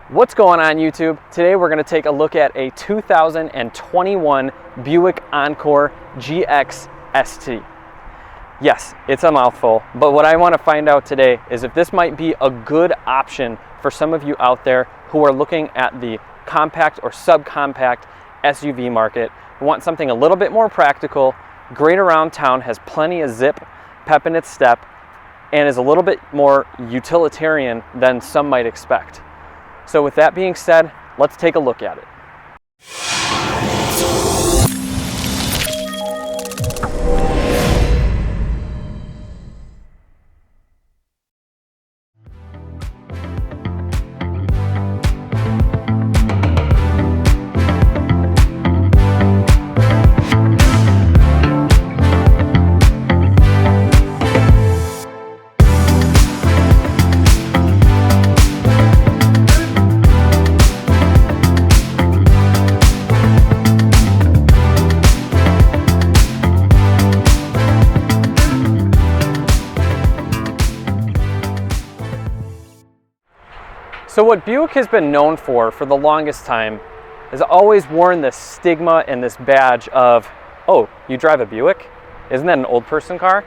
What's going on YouTube? Today we're going to take a look at a 2021 Buick Encore GX ST. Yes, it's a mouthful, but what I want to find out today is if this might be a good option for some of you out there who are looking at the compact or subcompact SUV market, who want something a little bit more practical, great around town, has plenty of zip, pep in its step, and is a little bit more utilitarian than some might expect. So with that being said, let's take a look at it. So what Buick has been known for the longest time has always worn this stigma and this badge of, oh, you drive a Buick? Isn't that an old person car?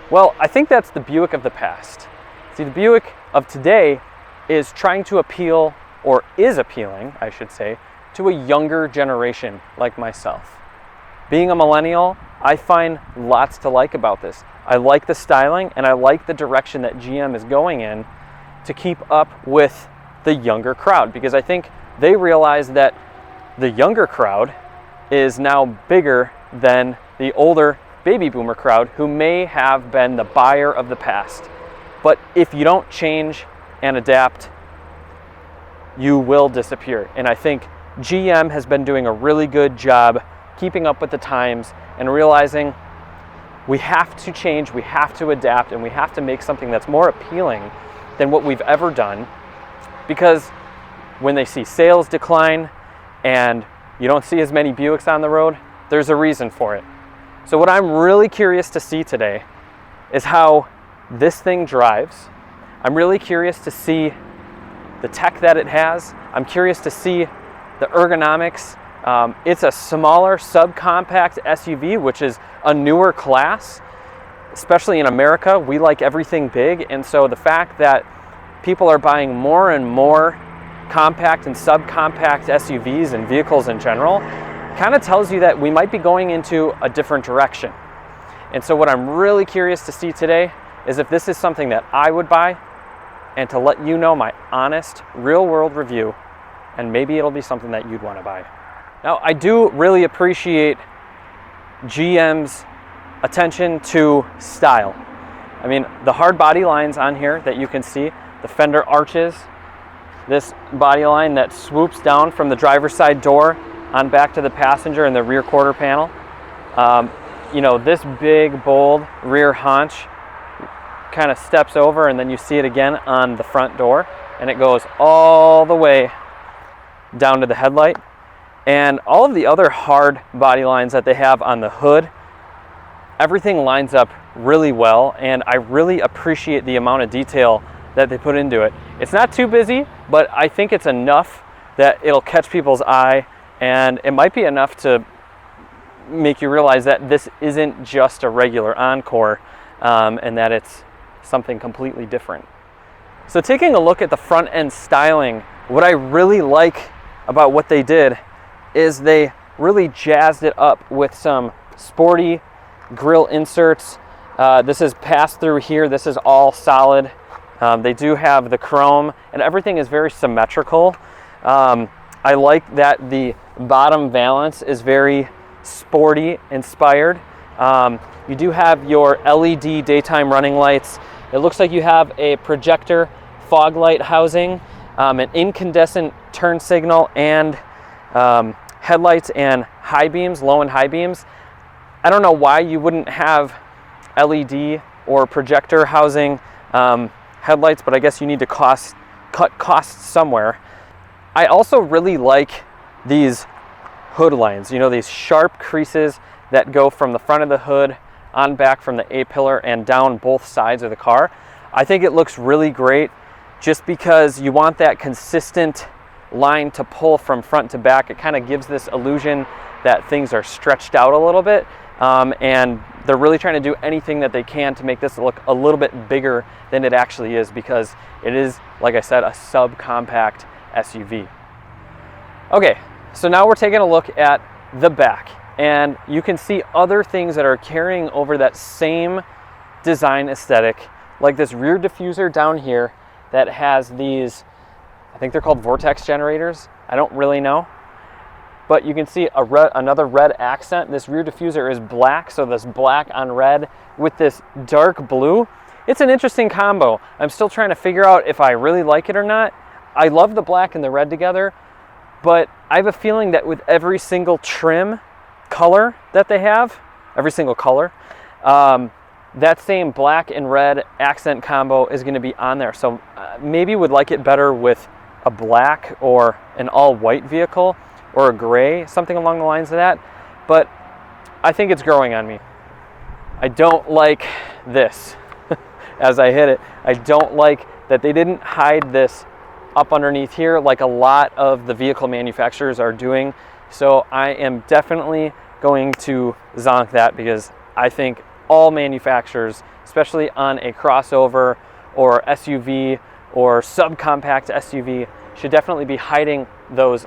Well, I think that's the Buick of the past. See, the Buick of today is trying to appeal, or is appealing, I should say, to a younger generation like myself. Being a millennial, I find lots to like about this. I like the styling and I like the direction that GM is going in to keep up with the younger crowd, because I think they realize that the younger crowd is now bigger than the older baby boomer crowd who may have been the buyer of the past. But if you don't change and adapt, you will disappear. And I think GM has been doing a really good job keeping up with the times and realizing we have to change, we have to adapt, and we have to make something that's more appealing than what we've ever done. Because when they see sales decline and you don't see as many Buicks on the road, there's a reason for it. So what I'm really curious to see today is how this thing drives. I'm really curious to see the tech that it has. I'm curious to see the ergonomics. It's a smaller subcompact SUV, which is a newer class. Especially in America, we like everything big, and so the fact that people are buying more and more compact and subcompact SUVs and vehicles in general kind of tells you that we might be going into a different direction. And so what I'm really curious to see today is if this is something that I would buy, and to let you know my honest, real-world review, and maybe it'll be something that you'd want to buy. Now, I do really appreciate GM's attention to style. I mean, the hard body lines on here that you can see, the fender arches, this body line that swoops down from the driver's side door on back to the passenger and the rear quarter panel. You know, this big, bold rear haunch kind of steps over, and then you see it again on the front door, and it goes all the way down to the headlight. And all of the other hard body lines that they have on the hood, everything lines up really well, and I really appreciate the amount of detail that they put into it. It's not too busy, but I think it's enough that it'll catch people's eye, and it might be enough to make you realize that this isn't just a regular Encore, and that it's something completely different. So taking a look at the front end styling, what I really like about what they did is they really jazzed it up with some sporty grille inserts. This is passed through here. This is all solid. They do have the chrome, and everything is very symmetrical. I like that the bottom valance is very sporty inspired. You do have your LED daytime running lights. It looks like you have a projector fog light housing, an incandescent turn signal, and headlights and high beams, low and high beams. I don't know why you wouldn't have LED or projector housing headlights, but I guess you need to cut costs somewhere. I also really like these hood lines, you know, these sharp creases that go from the front of the hood on back from the A-pillar and down both sides of the car. I think it looks really great. just because you want that consistent line to pull from front to back. It kind of gives this illusion that things are stretched out a little bit, and they're really trying to do anything that they can to make this look a little bit bigger than it actually is, because it is, like I said, a subcompact SUV. Okay, so now we're taking a look at the back, and you can see other things that are carrying over that same design aesthetic, like this rear diffuser down here that has these, I think they're called vortex generators. I don't really know. But you can see another red accent. This rear diffuser is black, so this black on red with this dark blue. It's an interesting combo. I'm still trying to figure out if I really like it or not. I love the black and the red together, but I have a feeling that with every single trim color that they have, every single color, that same black and red accent combo is going to be on there. So maybe would like it better with a black or an all-white vehicle, or a gray, something along the lines of that. But I think it's growing on me. I don't like this as I hit it. I don't like that they didn't hide this up underneath here like a lot of the vehicle manufacturers are doing. So I am definitely going to zonk that, because I think all manufacturers, especially on a crossover or SUV or subcompact SUV, should definitely be hiding those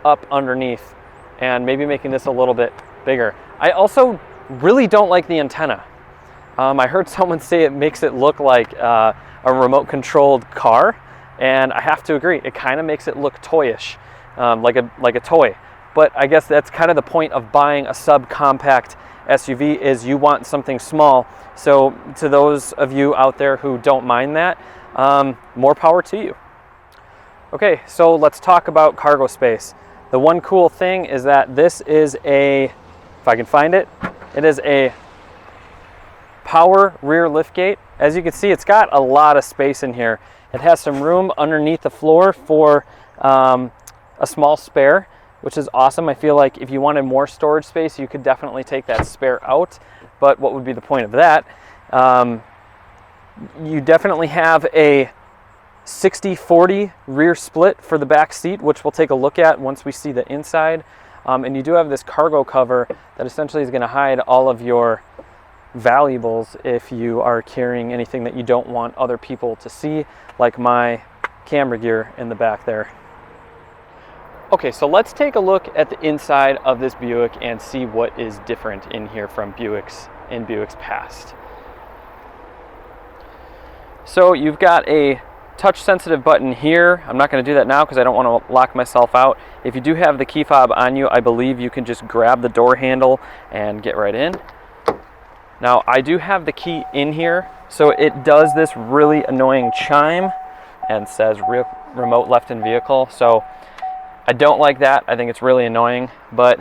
up underneath and maybe making this a little bit bigger. I also really don't like the antenna. I heard someone say it makes it look like a remote controlled car, and I have to agree. It kind of makes it look toyish, like a toy. But I guess that's kind of the point of buying a subcompact SUV, is you want something small. So to those of you out there who don't mind that, more power to you. Okay, so let's talk about cargo space. The one cool thing is that this is a, if I can find it, it is a power rear liftgate. As you can see, it's got a lot of space in here. It has some room underneath the floor for a small spare, which is awesome. I feel like if you wanted more storage space, you could definitely take that spare out. But what would be the point of that? You definitely have a 60-40 rear split for the back seat, which we'll take a look at once we see the inside. And you do have this cargo cover that essentially is going to hide all of your valuables if you are carrying anything that you don't want other people to see, like my camera gear in the back there. Okay, so let's take a look at the inside of this Buick and see what is different in here from Buick's past. So you've got a touch sensitive button here. I'm not going to do that now because I don't want to lock myself out. If you do have the key fob on you, I believe you can just grab the door handle and get right in. Now I do have the key in here, so it does this really annoying chime and says remote left in vehicle. So I don't like that. I think it's really annoying, but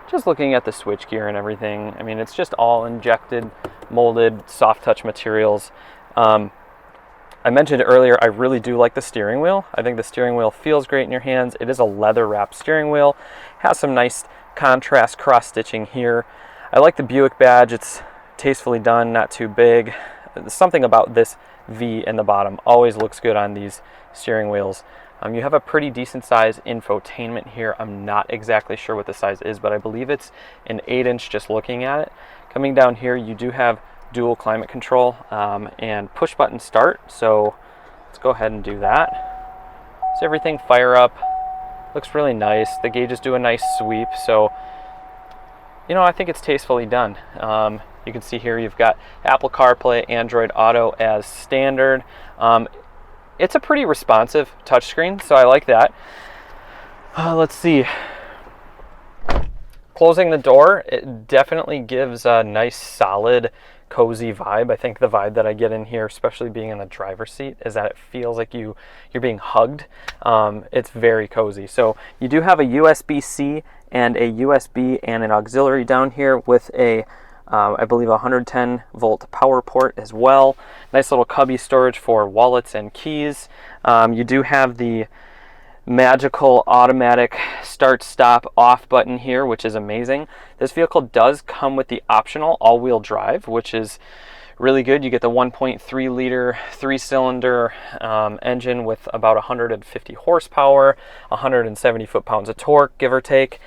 just looking at the switch gear and everything, I mean, it's just all injected, molded, soft touch materials. I mentioned earlier, I really do like the steering wheel. I think the steering wheel feels great in your hands. It is a leather wrapped steering wheel. Has some nice contrast cross stitching here. I like the Buick badge. It's tastefully done, not too big. Something about this V in the bottom always looks good on these steering wheels. You have a pretty decent size infotainment here. I'm not exactly sure what the size is, but I believe it's an 8-inch just looking at it. Coming down here, you do have dual climate control and push button start. So let's go ahead and do that. So everything fire up, looks really nice. The gauges do a nice sweep. So, you know, I think it's tastefully done. You can see here you've got Apple CarPlay, Android Auto as standard. It's a pretty responsive touchscreen, so I like that. Let's see. Closing the door, it definitely gives a nice, solid, cozy vibe. I think the vibe that I get in here, especially being in the driver's seat, is that it feels like you're being hugged. It's very cozy. So you do have a USB-C and a USB and an auxiliary down here with a I believe a 110 volt power port as well. Nice little cubby storage for wallets and keys. You do have the magical automatic start stop off button here, which is amazing. This vehicle does come with the optional all-wheel drive, which is really good. You get the 1.3 liter 3-cylinder engine with about 150 horsepower, 170 foot-pounds of torque, give or take.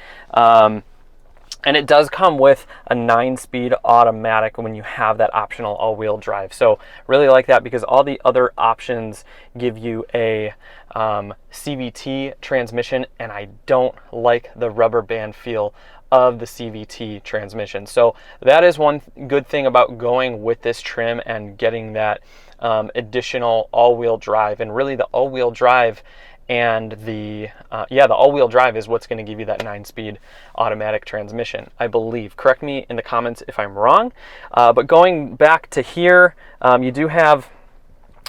And it does come with a 9-speed automatic when you have that optional all-wheel drive. So really like that, because all the other options give you a CVT transmission, and I don't like the rubber band feel of the CVT transmission. So that is one good thing about going with this trim and getting that additional all-wheel drive. And really the all-wheel drive and the all-wheel drive is what's going to give you that 9-speed automatic transmission, I believe. Correct me in the comments if I'm wrong. But going back to here, you do have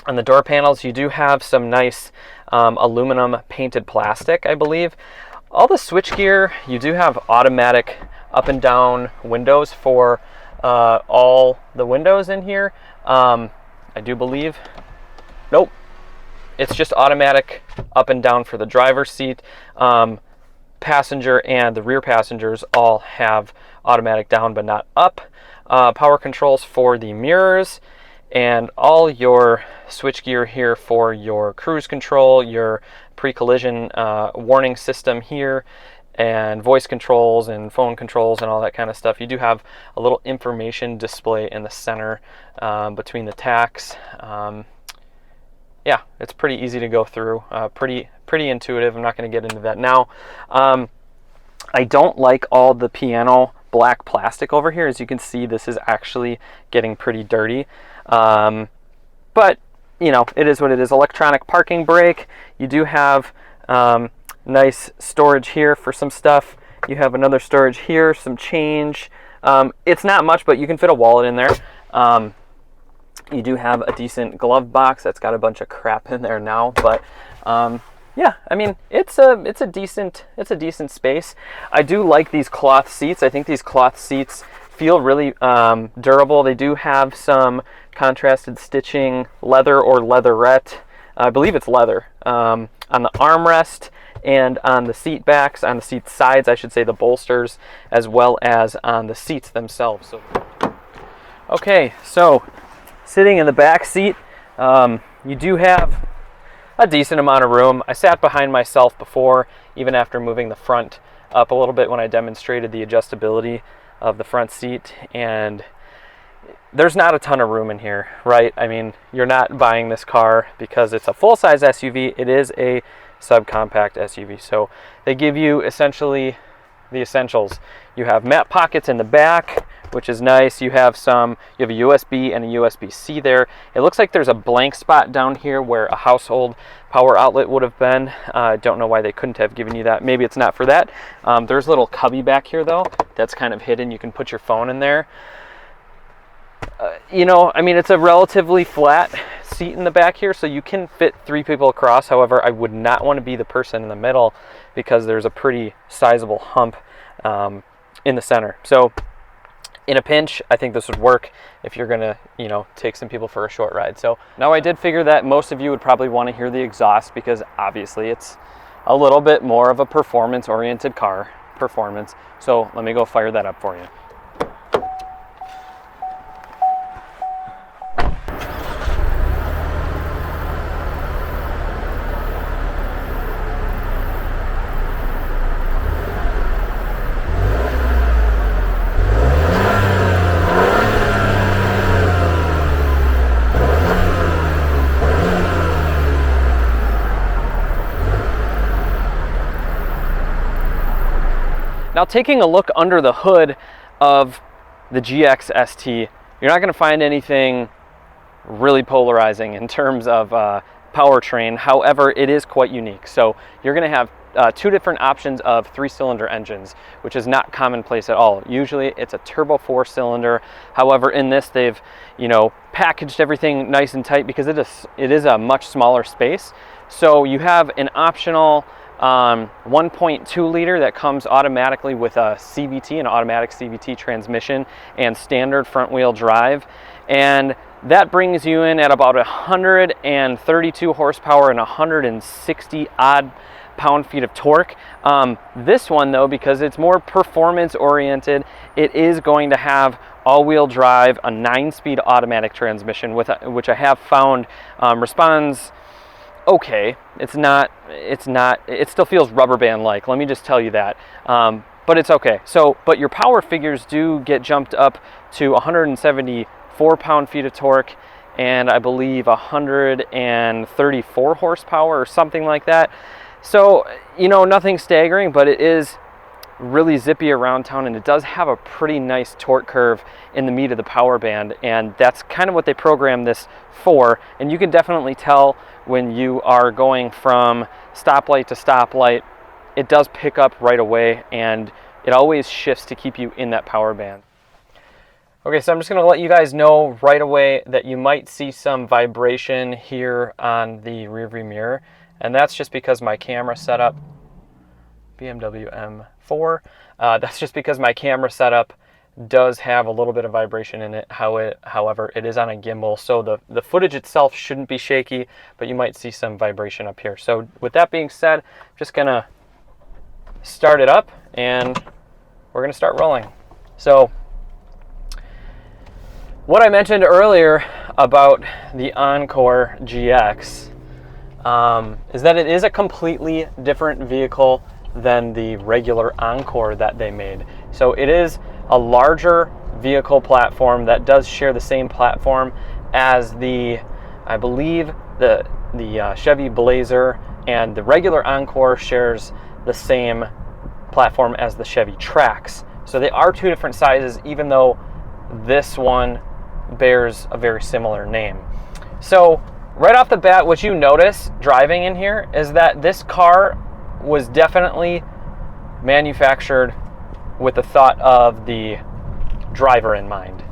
on the door panels, you do have some nice aluminum painted plastic, I believe. All the switchgear, you do have automatic up and down windows for all the windows in here. I do believe. Nope. It's just automatic up and down for the driver's seat. Passenger and the rear passengers all have automatic down but not up. Power controls for the mirrors, and all your switchgear here for your cruise control, your pre-collision warning system here, and voice controls and phone controls and all that kind of stuff. You do have a little information display in the center between the tacks. Yeah, it's pretty easy to go through, pretty intuitive. I'm not going to get into that now. I don't like all the piano black plastic over here. As you can see, this is actually getting pretty dirty. But, you know, it is what it is. Electronic parking brake. You do have nice storage here for some stuff. You have another storage here, some change. It's not much, but you can fit a wallet in there. You do have a decent glove box that's got a bunch of crap in there now, but yeah, I mean, it's a decent space. I do like these cloth seats. I think these cloth seats feel really durable. They do have some contrasted stitching, leather or leatherette. I believe it's leather on the armrest and on the seat backs, on the seat sides, I should say, the bolsters, as well as on the seats themselves. So, okay, so sitting in the back seat, you do have a decent amount of room. I sat behind myself before, even after moving the front up a little bit when I demonstrated the adjustability of the front seat, and there's not a ton of room in here, right? I mean, you're not buying this car because it's a full-size SUV. It is a subcompact SUV, so they give you essentially the essentials. You have map pockets in the back, which is nice. You have a USB and a USB-C there. It looks like there's a blank spot down here where a household power outlet would have been. I don't know why they couldn't have given you that. Maybe it's not for that. There's a little cubby back here though that's kind of hidden. You can put your phone in there. You know, I mean, it's a relatively flat seat in the back here, so you can fit 3 people across. However, I would not want to be the person in the middle because there's a pretty sizable hump in the center. So in a pinch, I think this would work if you're gonna, you know, take some people for a short ride. So now I did figure that most of you would probably want to hear the exhaust because obviously it's a little bit more of a performance-oriented car, So let me go fire that up for you. Now, taking a look under the hood of the GX ST, you're not going to find anything really polarizing in terms of powertrain. However, it is quite unique. So you're going to have 2 different options of 3-cylinder engines, which is not commonplace at all. Usually it's a turbo 4-cylinder. However, in this they've, you know, packaged everything nice and tight because it is a much smaller space. So you have an optional 1.2 liter that comes automatically with a CVT, an automatic CVT transmission, and standard front wheel drive. And that brings you in at about 132 horsepower and 160 odd pound-feet of torque. This one though, because it's more performance oriented, it is going to have all-wheel drive, a 9-speed automatic transmission, which I have found responds okay. It still feels rubber band like, let me just tell you that. But it's okay. But your power figures do get jumped up to 174 pound-feet of torque, and I believe 134 horsepower or something like that. So, you know, nothing staggering, but it is really zippy around town, and it does have a pretty nice torque curve in the meat of the power band, and that's kind of what they programmed this for. And you can definitely tell when you are going from stoplight to stoplight, it does pick up right away, and it always shifts to keep you in that power band. Okay, so I'm just going to let you guys know right away that you might see some vibration here on the rearview mirror, and that's just because my camera setup, BMW M4, that's just because my camera setup does have a little bit of vibration in it. However, it is on a gimbal, so the footage itself shouldn't be shaky, but you might see some vibration up here. So with that being said, I'm just going to start it up, and we're going to start rolling. So what I mentioned earlier about the Encore GX is that it is a completely different vehicle than the regular Encore that they made. So it is a larger vehicle platform that does share the same platform as I believe the Chevy Blazer, and the regular Encore shares the same platform as the Chevy Trax. So they are two different sizes, even though this one bears a very similar name. So right off the bat, what you notice driving in here is that this car was definitely manufactured with the thought of the driver in mind.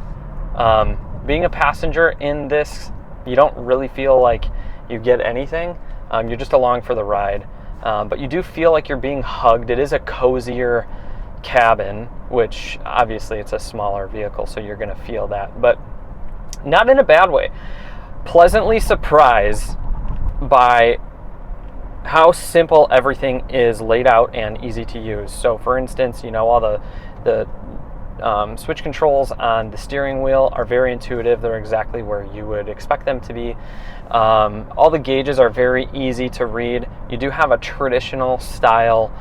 Being a passenger in this, you don't really feel like you get anything. You're just along for the ride. But you do feel like you're being hugged. It is a cozier cabin, which obviously it's a smaller vehicle, so you're going to feel that, but not in a bad way. Pleasantly surprised by how simple everything is laid out and easy to use. So for instance, you know, all the switch controls on the steering wheel are very intuitive. They're exactly where you would expect them to be. All the gauges are very easy to read. You do have a traditional style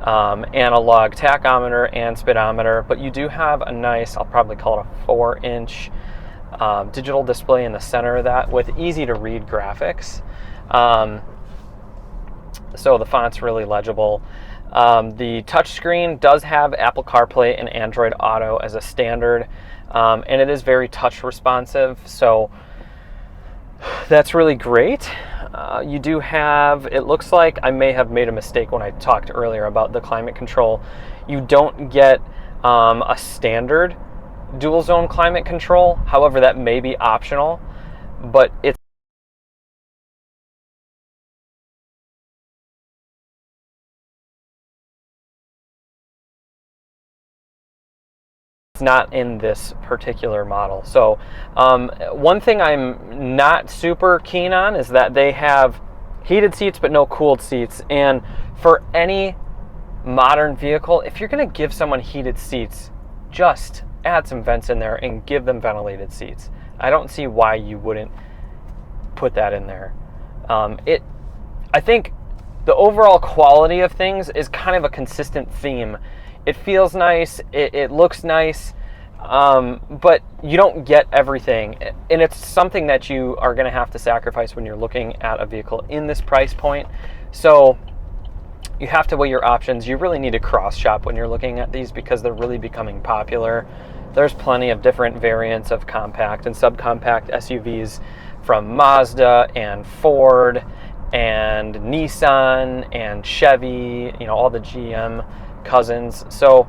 analog tachometer and speedometer, but you do have a nice, I'll probably call it a 4-inch digital display in the center of that with easy to read graphics. So the font's really legible. The touchscreen does have Apple CarPlay and Android Auto as a standard, and it is very touch responsive, so that's really great. You do have, it looks like I may have made a mistake when I talked earlier about the climate control. You don't get a standard dual zone climate control. However, that may be optional, but it's not in this particular model. So one thing I'm not super keen on is that they have heated seats but no cooled seats. And for any modern vehicle, if you're going to give someone heated seats, just add some vents in there and give them ventilated seats. I don't see why you wouldn't put that in there. I think the overall quality of things is kind of a consistent theme. It feels nice, it looks nice, but you don't get everything. And it's something that you are going to have to sacrifice when you're looking at a vehicle in this price point. So you have to weigh your options. You really need to cross shop when you're looking at these because they're really becoming popular. There's plenty of different variants of compact and subcompact SUVs from Mazda and Ford and Nissan and Chevy, you know, all the GM cousins. So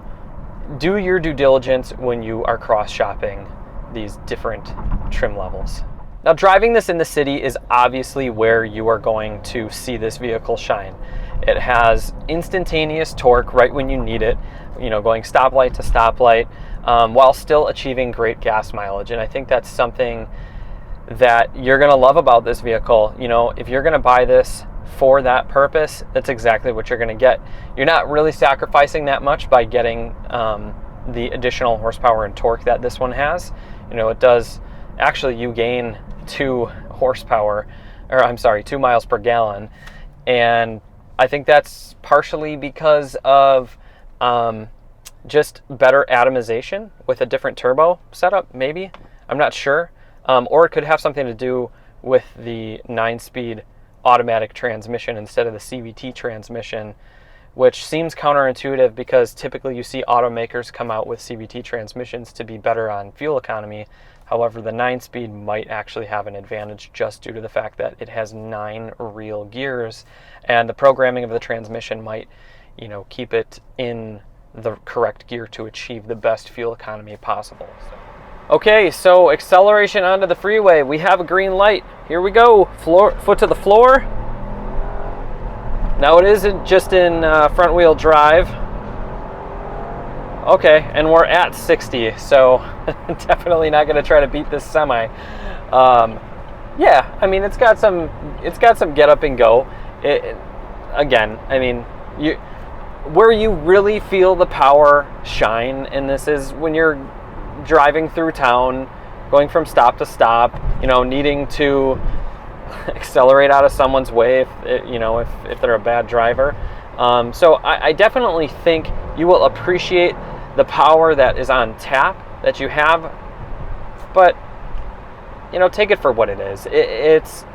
do your due diligence when you are cross-shopping these different trim levels. Now, driving this in the city is obviously where you are going to see this vehicle shine. It has instantaneous torque right when you need it, you know, going stoplight to stoplight, while still achieving great gas mileage. And I think that's something that you're going to love about this vehicle. You know, if you're going to buy this for that purpose, that's exactly what you're going to get. You're not really sacrificing that much by getting the additional horsepower and torque that this one has. You know, it does, actually you gain 2 miles per gallon. And I think that's partially because of just better atomization with a different turbo setup, maybe. I'm not sure. Or it could have something to do with the 9-speed automatic transmission instead of the CVT transmission, which seems counterintuitive because typically you see automakers come out with CVT transmissions to be better on fuel economy. However, the 9-speed might actually have an advantage just due to the fact that it has 9 real gears, and the programming of the transmission might, you know, keep it in the correct gear to achieve the best fuel economy possible. Okay, so acceleration onto the freeway. We have a green light. Here we go. Foot to the floor. Now it isn't just in front wheel drive. Okay, and we're at 60, so definitely not going to try to beat this semi. Yeah, I mean it's got some get up and go. Again, I mean, where you really feel the power shine in this is when you're driving through town, going from stop to stop, you know, needing to accelerate out of someone's way if they're a bad driver. So I definitely think you will appreciate the power that is on tap that you have, but you know, take it for what it is. It's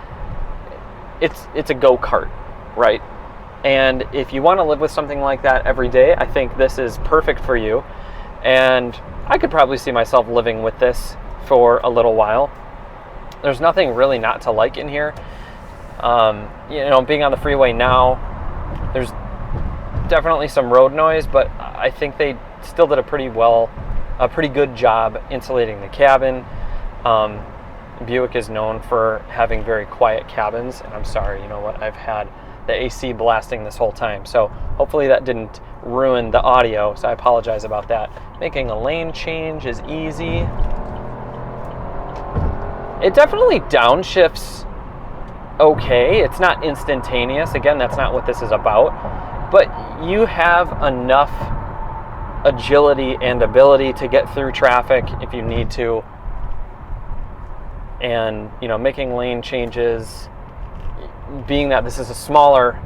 a go-kart, right? And if you want to live with something like that every day, I think this is perfect for you. And I could probably see myself living with this for a little while. There's nothing really not to like in here. You know, being on the freeway now, there's definitely some road noise, but I think they still did a pretty good job insulating the cabin. Buick is known for having very quiet cabins, and I'm sorry, you know what, I've had the AC blasting this whole time, so hopefully that didn't ruin the audio, so I apologize about that. Making a lane change is easy. It definitely downshifts okay. It's not instantaneous. Again, that's not what this is about, but you have enough agility and ability to get through traffic if you need to. And, you know, making lane changes, being that this is a smaller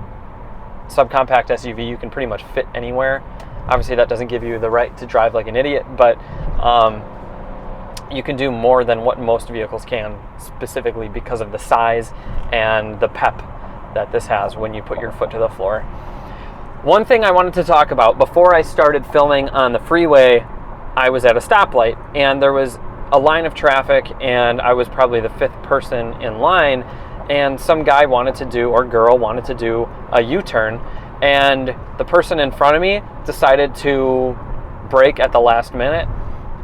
subcompact SUV, you can pretty much fit anywhere. Obviously, that doesn't give you the right to drive like an idiot, but you can do more than what most vehicles can, specifically because of the size and the pep that this has when you put your foot to the floor. One thing I wanted to talk about, before I started filming on the freeway, I was at a stoplight, and there was a line of traffic, and I was probably the 5th person in line, and some guy wanted to do, or girl wanted to do, a U-turn, and the person in front of me decided to brake at the last minute.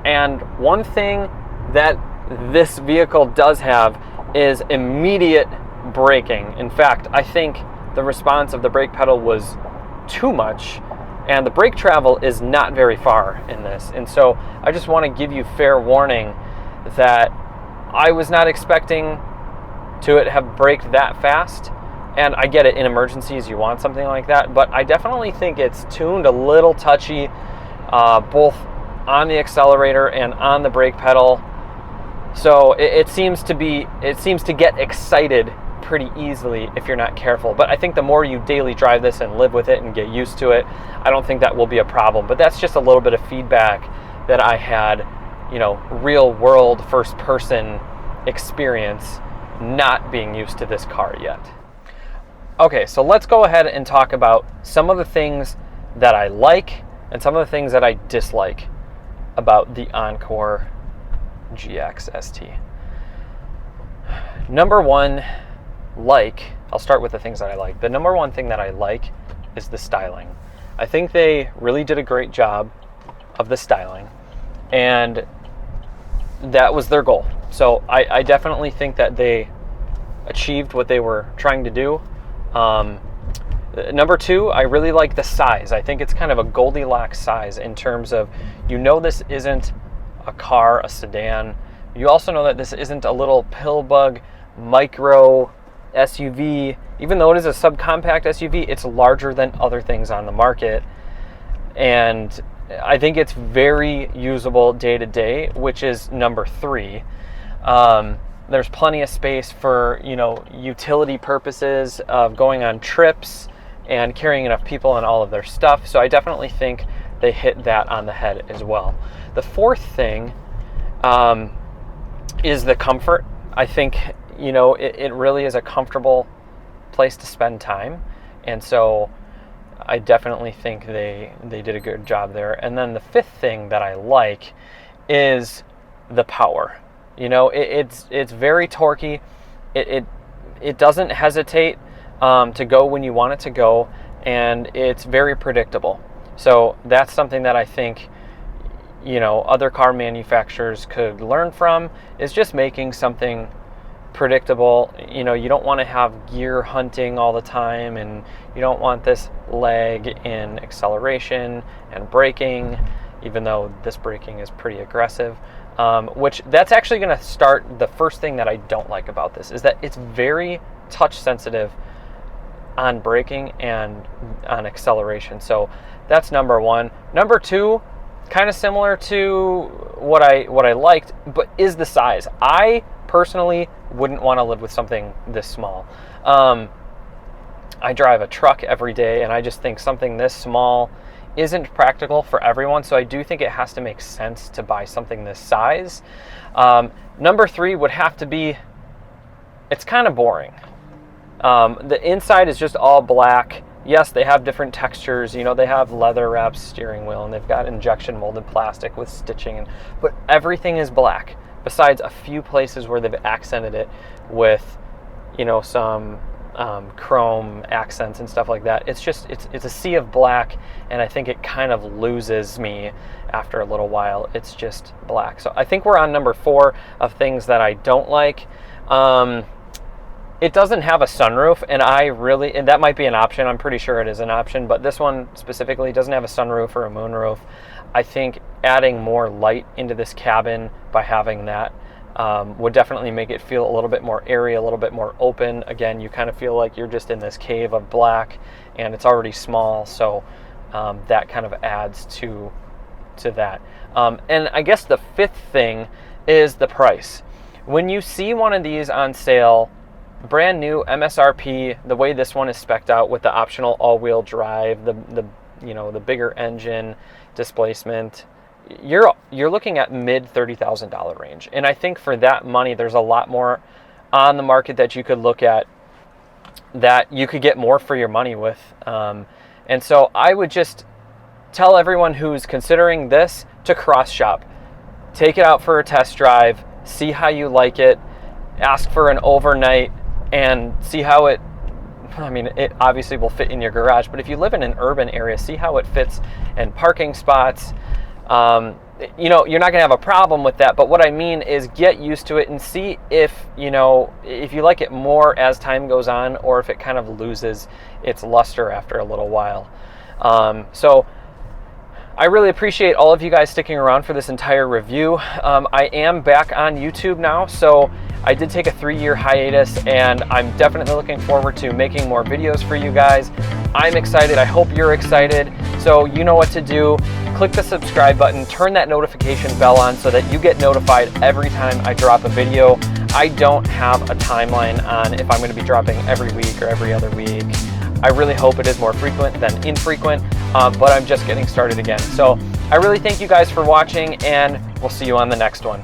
And one thing that this vehicle does have is immediate braking. In fact, I think the response of the brake pedal was too much, and the brake travel is not very far in this. And so I just want to give you fair warning that I was not expecting to have braked that fast. And I get it, in emergencies you want something like that, but I definitely think it's tuned a little touchy, both on the accelerator and on the brake pedal. So it seems to get excited pretty easily if you're not careful. But I think the more you daily drive this and live with it and get used to it, I don't think that will be a problem. But that's just a little bit of feedback that I had, you know, real world first person experience, not being used to this car yet. Okay, so let's go ahead and talk about some of the things that I like and some of the things that I dislike about the Encore GX ST. Number one, I'll start with the things that I like. The number one thing that I like is the styling. I think they really did a great job of the styling, and that was their goal. So I definitely think that they achieved what they were trying to do. Number two, I really like the size. I think it's kind of a Goldilocks size in terms of, you know, this isn't a car, a sedan. You also know that this isn't a little pill bug micro SUV. Even though it is a subcompact SUV, it's larger than other things on the market. And I think it's very usable day to day, which is number 3. There's plenty of space for, utility purposes of going on trips and carrying enough people and all of their stuff. So I definitely think they hit that on the head as well. The 4th thing is the comfort. I think, it really is a comfortable place to spend time. And so I definitely think they did a good job there. And then the 5th thing that I like is the power. It's very torquey. It doesn't hesitate to go when you want it to go, and it's very predictable. So that's something that I think other car manufacturers could learn from, is just making something predictable. You don't want to have gear hunting all the time, and you don't want this lag in acceleration and braking, even though this braking is pretty aggressive. Which that's actually going to start the first thing that I don't like about this, is that it's very touch sensitive on braking and on acceleration. So that's number 1. Number 2, kind of similar to what I liked, but is the size. I personally wouldn't want to live with something this small. I drive a truck every day, and I just think something this small isn't practical for everyone. So I do think it has to make sense to buy something this size. Number 3 would have to be, it's kind of boring. The inside is just all black. Yes, they have different textures. They have leather wrapped steering wheel, and they've got injection molded plastic with stitching, but everything is black, besides a few places where they've accented it with, some chrome accents and stuff like that. It's a sea of black, and I think it kind of loses me after a little while. It's just black. So I think we're on number 4 of things that I don't like. It doesn't have a sunroof, and that might be an option. I'm pretty sure it is an option, but this one specifically doesn't have a sunroof or a moonroof. I think adding more light into this cabin by having that would definitely make it feel a little bit more airy, a little bit more open. Again, you kind of feel like you're just in this cave of black, and it's already small, so that kind of adds to that. And I guess the 5th thing is the price. When you see one of these on sale, brand new MSRP, the way this one is spec'd out with the optional all-wheel drive, the bigger engine, displacement, you're looking at mid $30,000 range. And I think for that money, there's a lot more on the market that you could look at that you could get more for your money with. And so I would just tell everyone who's considering this to cross shop. Take it out for a test drive, see how you like it, ask for an overnight, and see how it obviously will fit in your garage, but if you live in an urban area, see how it fits in parking spots. You're not going to have a problem with that, but what I mean is get used to it and see if you like it more as time goes on, or if it kind of loses its luster after a little while. So I really appreciate all of you guys sticking around for this entire review. I am back on YouTube now, so I did take a 3-year hiatus, and I'm definitely looking forward to making more videos for you guys. I'm excited. I hope you're excited. So you know what to do. Click the subscribe button, turn that notification bell on so that you get notified every time I drop a video. I don't have a timeline on if I'm going to be dropping every week or every other week. I really hope it is more frequent than infrequent, but I'm just getting started again. So I really thank you guys for watching, and we'll see you on the next one.